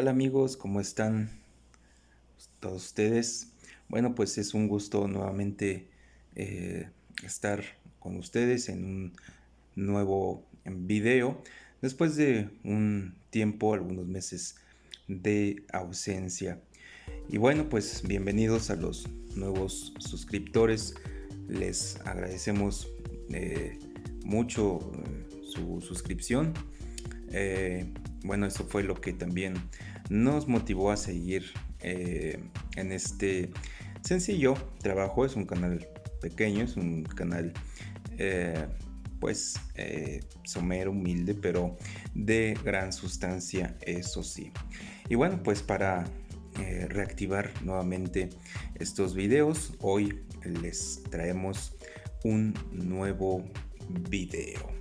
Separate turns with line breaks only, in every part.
tal amigos? ¿Cómo están todos ustedes? Bueno, pues es un gusto nuevamente estar con ustedes en un nuevo video después de un tiempo, algunos meses de ausencia. Y bueno, pues bienvenidos a los nuevos suscriptores. Les agradecemos mucho su suscripción. Eh, bueno, eso fue lo que también nos motivó a seguir en este sencillo trabajo. Es un canal pequeño, es un canal eh, somero, humilde, pero de gran sustancia, eso sí. Y bueno, pues para reactivar nuevamente estos videos, hoy les traemos un nuevo video.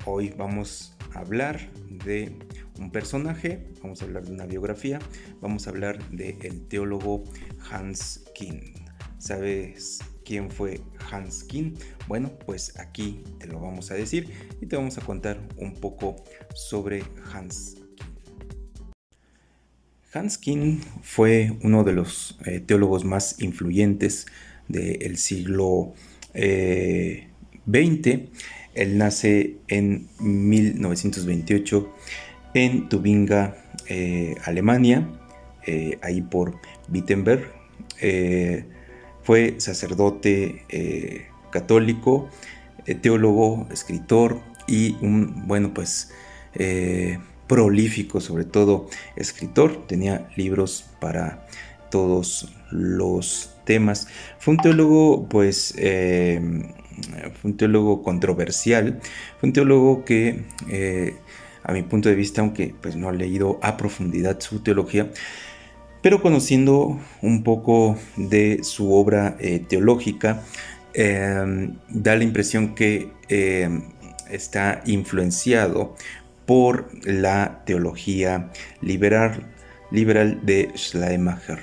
Hoy vamos a hablar de un personaje, vamos a hablar de una biografía, vamos a hablar del teólogo Hans Küng. ¿Sabes quién fue Hans Küng? Bueno, pues aquí te lo vamos a decir y te vamos a contar un poco sobre Hans Küng. Hans Küng fue uno de los teólogos más influyentes del siglo XX. Él nace en 1928 en Tubinga, Alemania, ahí por Wittenberg. Fue sacerdote católico, teólogo, escritor y un, prolífico, sobre todo escritor. Tenía libros para todos los temas. Fue un teólogo, fue un teólogo controversial, fue un teólogo que, a mi punto de vista, aunque pues no he leído a profundidad su teología, pero conociendo un poco de su obra teológica, da la impresión que está influenciado por la teología liberal de Schleiermacher.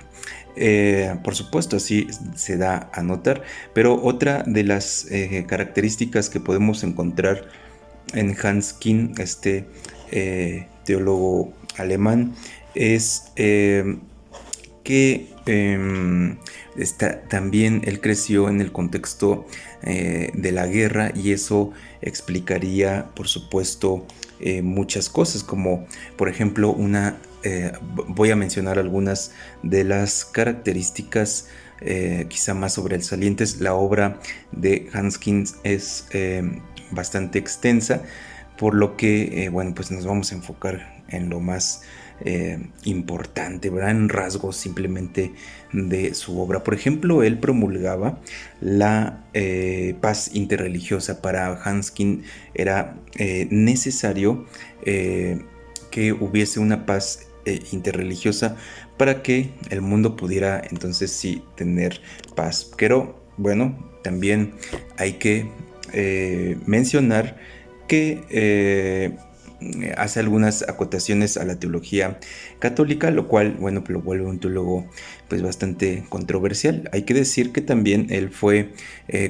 Por supuesto, así se da a notar, pero otra de las características que podemos encontrar en Hans Küng, este teólogo alemán, es que también él creció en el contexto de la guerra, y eso explicaría, por supuesto, muchas cosas, como por ejemplo voy a mencionar algunas de las características quizá más sobresalientes. La obra de Hans Küng es bastante extensa, por lo que pues nos vamos a enfocar en lo más importante, ¿verdad? En rasgos simplemente de su obra. Por ejemplo, él promulgaba la paz interreligiosa. Para Hans Küng era necesario que hubiese una paz interreligiosa para que el mundo pudiera entonces sí tener paz. Pero bueno, también hay que mencionar que hace algunas acotaciones a la teología católica, lo cual, bueno, lo vuelve un teólogo pues bastante controversial. Hay que decir que también él fue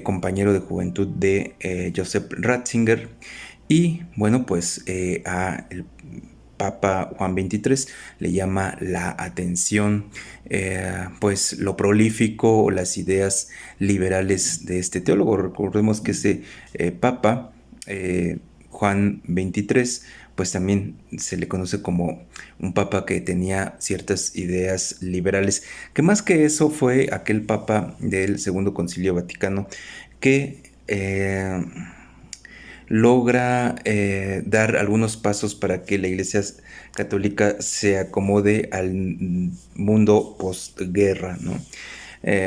compañero de juventud de Joseph Ratzinger, y bueno, pues a el Papa Juan XXIII le llama la atención pues lo prolífico o las ideas liberales de este teólogo. Recordemos que ese Papa Juan XXIII pues también se le conoce como un papa que tenía ciertas ideas liberales, que más que eso fue aquel papa del Segundo Concilio Vaticano que logra dar algunos pasos para que la Iglesia Católica se acomode al mundo postguerra, ¿no?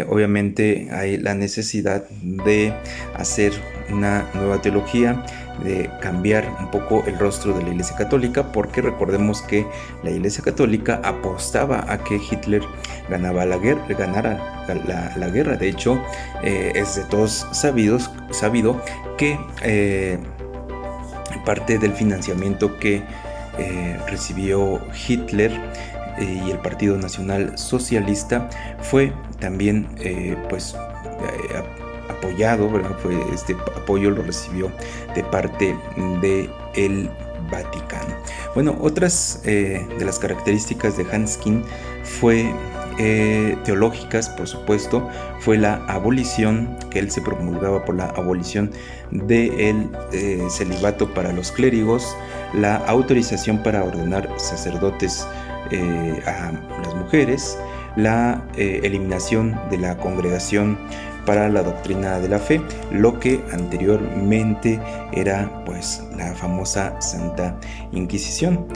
Obviamente hay la necesidad de hacer una nueva teología, de cambiar un poco el rostro de la Iglesia Católica, porque recordemos que la Iglesia Católica apostaba a que Hitler ganara la guerra. De hecho, es de todos sabido que parte del financiamiento que recibió Hitler y el Partido Nacional Socialista fue también apoyado, ¿verdad? Este apoyo lo recibió de parte del Vaticano. Bueno, otras de las características de Hanskin fue teológicas, por supuesto, fue la abolición, que él se promulgaba por la abolición del celibato para los clérigos, la autorización para ordenar sacerdotes a las mujeres, la eliminación de la congregación para la doctrina de la fe, lo que anteriormente era pues la famosa Santa Inquisición.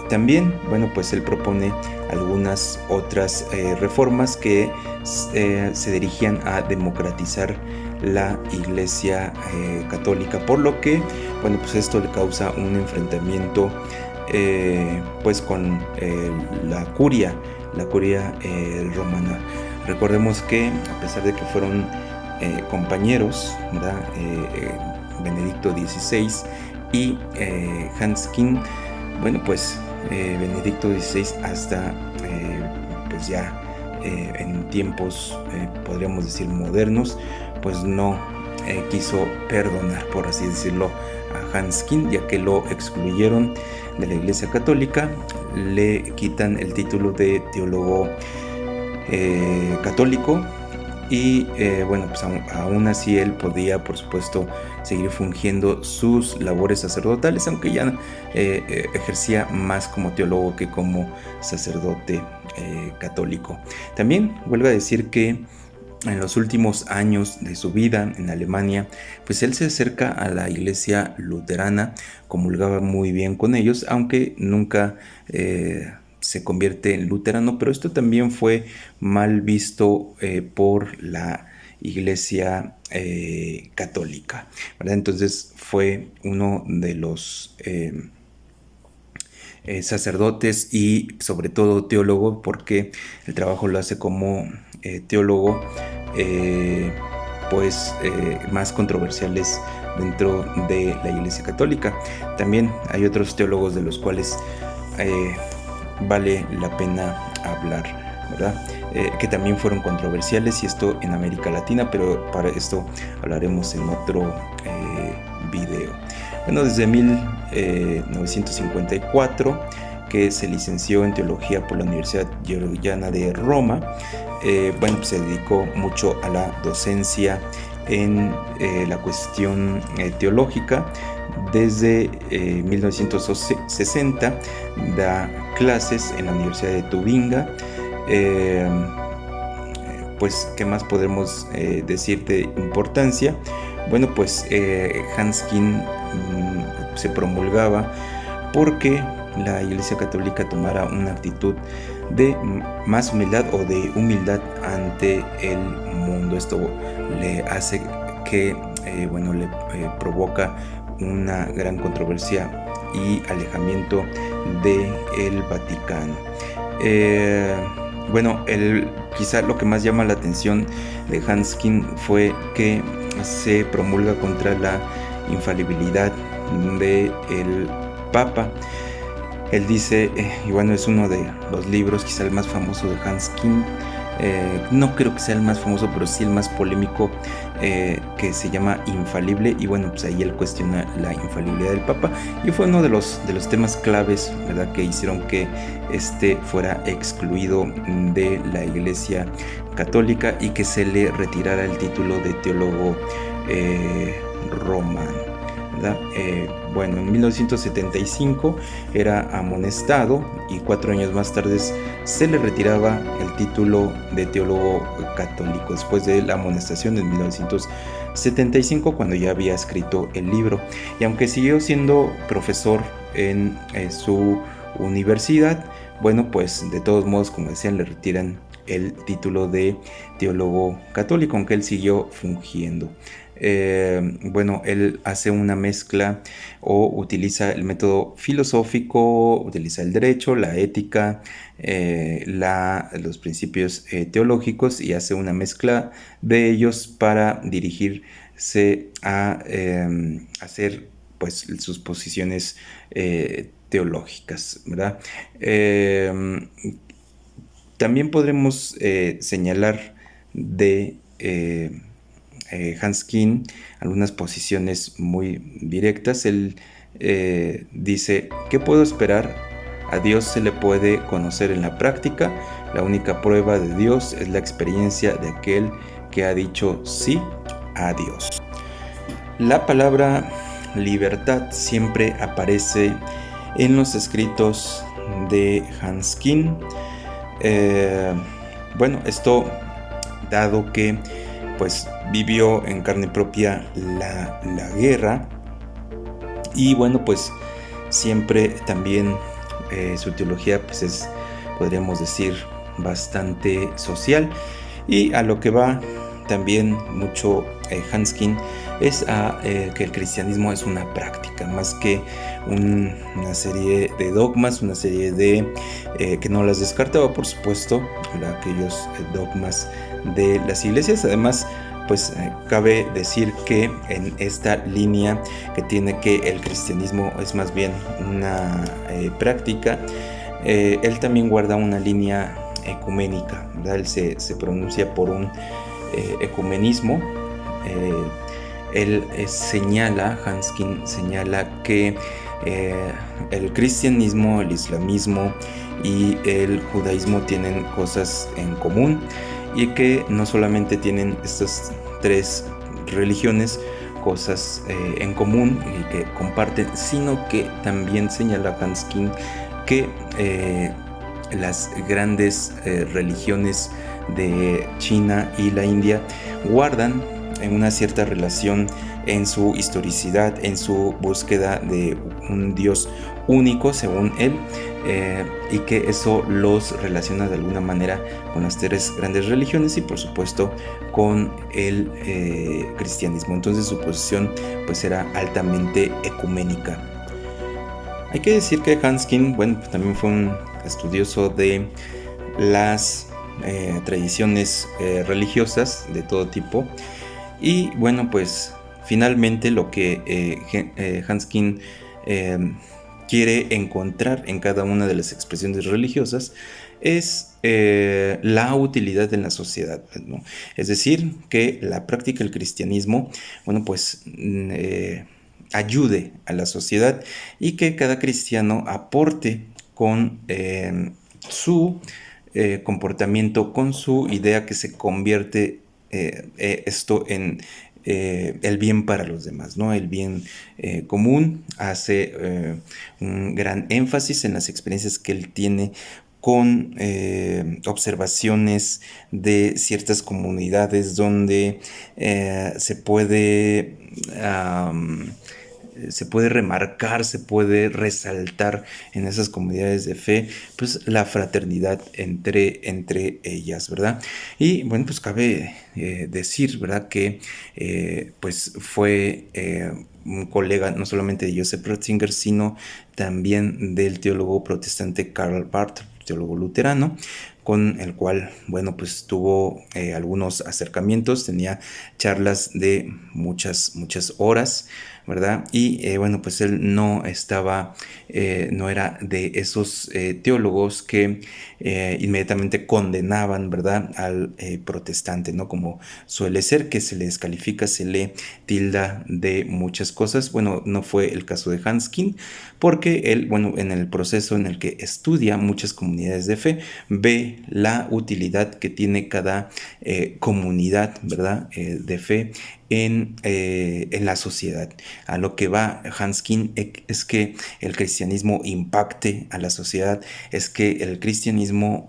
También, bueno, pues él propone algunas otras reformas que se dirigían a democratizar la Iglesia católica, por lo que, bueno, pues esto le causa un enfrentamiento pues con la curia romana. Recordemos que a pesar de que fueron compañeros, ¿verdad? Benedicto XVI y Hanskin, bueno, pues Benedicto XVI hasta pues ya en tiempos podríamos decir modernos, pues no quiso perdonar, por así decirlo, a Hanskin, ya que lo excluyeron de la Iglesia Católica, le quitan el título de teólogo católico y bueno, pues aún así él podía, por supuesto, seguir fungiendo sus labores sacerdotales, aunque ya ejercía más como teólogo que como sacerdote católico. También vuelvo a decir que en los últimos años de su vida en Alemania, pues él se acerca a la iglesia luterana, comulgaba muy bien con ellos, aunque nunca se convierte en luterano, pero esto también fue mal visto por la iglesia católica, ¿verdad? Entonces fue uno de los sacerdotes y sobre todo teólogo, porque el trabajo lo hace como teólogo más controversiales dentro de la Iglesia Católica. También hay otros teólogos de los cuales vale la pena hablar, ¿verdad? Que también fueron controversiales, y esto en América Latina, pero para esto hablaremos en otro video. Bueno, desde 1954, que se licenció en teología por la Universidad Gregoriana de Roma, bueno, pues se dedicó mucho a la docencia en la cuestión teológica. Desde 1960 da clases en la Universidad de Tubinga. Pues, ¿qué más podemos decir de importancia? Bueno, pues Hanskin se promulgaba porque la Iglesia Católica tomara una actitud de más humildad o de humildad ante el mundo. Esto le hace que, bueno, le provoca una gran controversia y alejamiento del Vaticano. Bueno, quizá lo que más llama la atención de Hanskin fue que se promulga contra la infalibilidad del Papa. Él dice, y bueno, es uno de los libros, quizá el más famoso de Hanskin, no creo que sea el más famoso, pero sí el más polémico, que se llama Infalible, y bueno, pues ahí él cuestiona la infalibilidad del Papa, y fue uno de los temas claves, ¿verdad?, que hicieron que fuera excluido de la Iglesia Católica y que se le retirara el título de teólogo romano, ¿verdad? Bueno, en 1975 era amonestado y 4 años más tarde se le retiraba el título de teólogo católico, después de la amonestación en 1975, cuando ya había escrito el libro. Y aunque siguió siendo profesor en su universidad, bueno, pues de todos modos, como decían, le retiran el título de teólogo católico, aunque él siguió fungiendo. Bueno, él hace una mezcla o utiliza el método filosófico, utiliza el derecho, la ética, los principios teológicos, y hace una mezcla de ellos para dirigirse a hacer pues sus posiciones teológicas, ¿verdad? También podremos señalar de Hanskin algunas posiciones muy directas. Él dice: ¿qué puedo esperar? A Dios se le puede conocer en la práctica. La única prueba de Dios es la experiencia de aquel que ha dicho sí a Dios. La palabra libertad siempre aparece en los escritos de Hanskin. Bueno, esto dado que pues vivió en carne propia la guerra, y bueno, pues siempre también su teología pues es, podríamos decir, bastante social, y a lo que va también mucho Hanskin es a que el cristianismo es una práctica más que una serie de dogmas, una serie de que no las descartaba, por supuesto, aquellos dogmas de las iglesias. Además, pues cabe decir que en esta línea que tiene que el cristianismo es más bien una práctica, él también guarda una línea ecuménica, ¿verdad? Él se pronuncia por un ecumenismo. Él señala, Hanskin señala que el cristianismo, el islamismo y el judaísmo tienen cosas en común, y que no solamente tienen estas tres religiones cosas en común y que comparten, sino que también señala Hanskin que las grandes religiones de China y la India guardan una cierta relación en su historicidad, en su búsqueda de un Dios único, según él, y que eso los relaciona de alguna manera con las tres grandes religiones y por supuesto con el cristianismo. Entonces su posición pues era altamente ecuménica. Hay que decir que Hanskin, bueno, pues también fue un estudioso de las tradiciones religiosas de todo tipo, y bueno, pues finalmente lo que Hanskin quiere encontrar en cada una de las expresiones religiosas es la utilidad en la sociedad, ¿no? Es decir, que la práctica del cristianismo, bueno, pues ayude a la sociedad, y que cada cristiano aporte con su comportamiento, con su idea, que se convierte esto en el bien para los demás, ¿no? El bien común. Hace un gran énfasis en las experiencias que él tiene con observaciones de ciertas comunidades donde se puede remarcar, se puede resaltar en esas comunidades de fe, pues la fraternidad entre ellas, ¿verdad? Y bueno, pues cabe decir, ¿verdad?, que pues fue un colega no solamente de Joseph Ratzinger, sino también del teólogo protestante Karl Barth, teólogo luterano, con el cual, bueno, pues tuvo algunos acercamientos, tenía charlas de muchas horas, ¿verdad? Y bueno, pues él no era de esos teólogos que inmediatamente condenaban, ¿verdad?, al protestante, ¿no? Como suele ser, que se le descalifica, se le tilda de muchas cosas. Bueno, no fue el caso de Hanskin, porque él, bueno, en el proceso en el que estudia muchas comunidades de fe, ve la utilidad que tiene cada comunidad, ¿verdad?, de fe en la sociedad. A lo que va Hanskin es que el cristianismo impacte a la sociedad, es que el cristianismo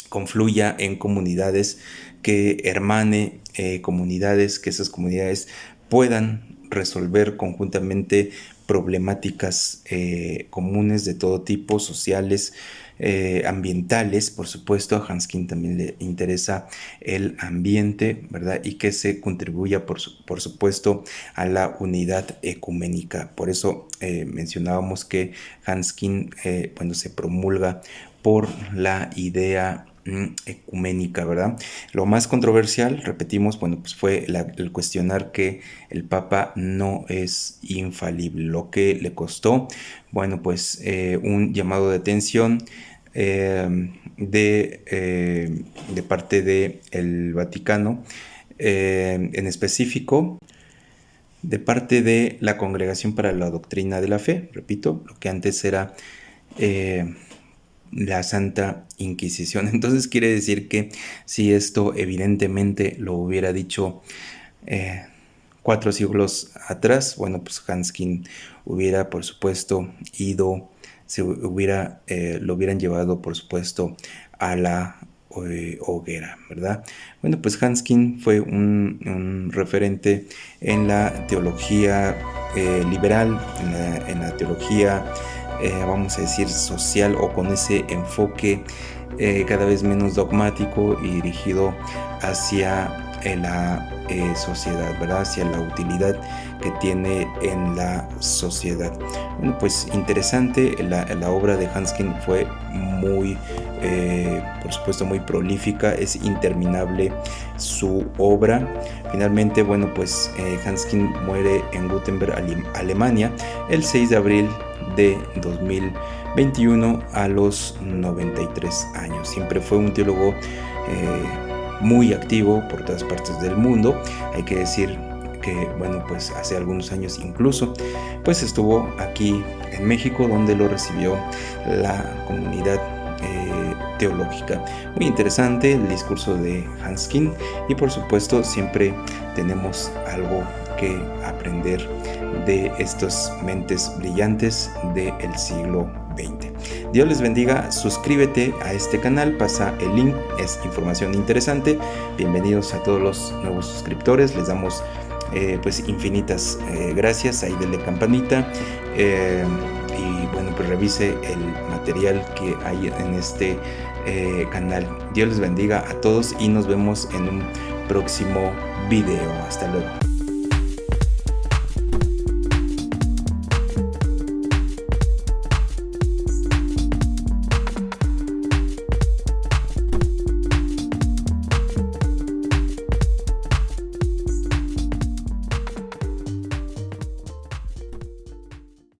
confluya en comunidades, que hermane comunidades, que esas comunidades puedan resolver conjuntamente problemáticas comunes de todo tipo, sociales, ambientales. Por supuesto, a Hanskin también le interesa el ambiente, ¿verdad? Y que se contribuya, por supuesto, a la unidad ecuménica. Por eso mencionábamos que Hanskin, bueno, se promulga por la idea ecuménica, ¿verdad? Lo más controversial, repetimos, bueno, pues fue el cuestionar que el Papa no es infalible, lo que le costó, bueno, pues un llamado de atención de parte del Vaticano, en específico de parte de la Congregación para la Doctrina de la Fe, repito, lo que antes era la Santa Inquisición. Entonces quiere decir que si esto evidentemente lo hubiera dicho 4 siglos atrás, bueno, pues Hanskin hubiera, por supuesto, ido, lo hubieran llevado, por supuesto, a la hoguera, ¿verdad? Bueno, pues Hanskin fue un referente en la teología liberal, en la teología, vamos a decir, social, o con ese enfoque cada vez menos dogmático y dirigido hacia la sociedad, ¿verdad? Hacia la utilidad que tiene en la sociedad. Bueno, pues interesante, la obra de Hanskin fue muy, por supuesto, muy prolífica, es interminable su obra. Finalmente, bueno, pues Hanskin muere en Gutenberg, Alemania, el 6 de abril de 2021 a los 93 años. Siempre fue un teólogo muy activo por todas partes del mundo. Hay que decir que, bueno, pues hace algunos años incluso, pues estuvo aquí en México, donde lo recibió la comunidad teológica. Muy interesante el discurso de Hanskin, y por supuesto siempre tenemos algo que aprender de estas mentes brillantes del siglo XX. Dios les bendiga, suscríbete a este canal, pasa el link, es información interesante. Bienvenidos a todos los nuevos suscriptores, les damos pues infinitas gracias, ahí denle campanita y bueno, pues revise el material que hay en este canal. Dios les bendiga a todos y nos vemos en un próximo video. Hasta luego.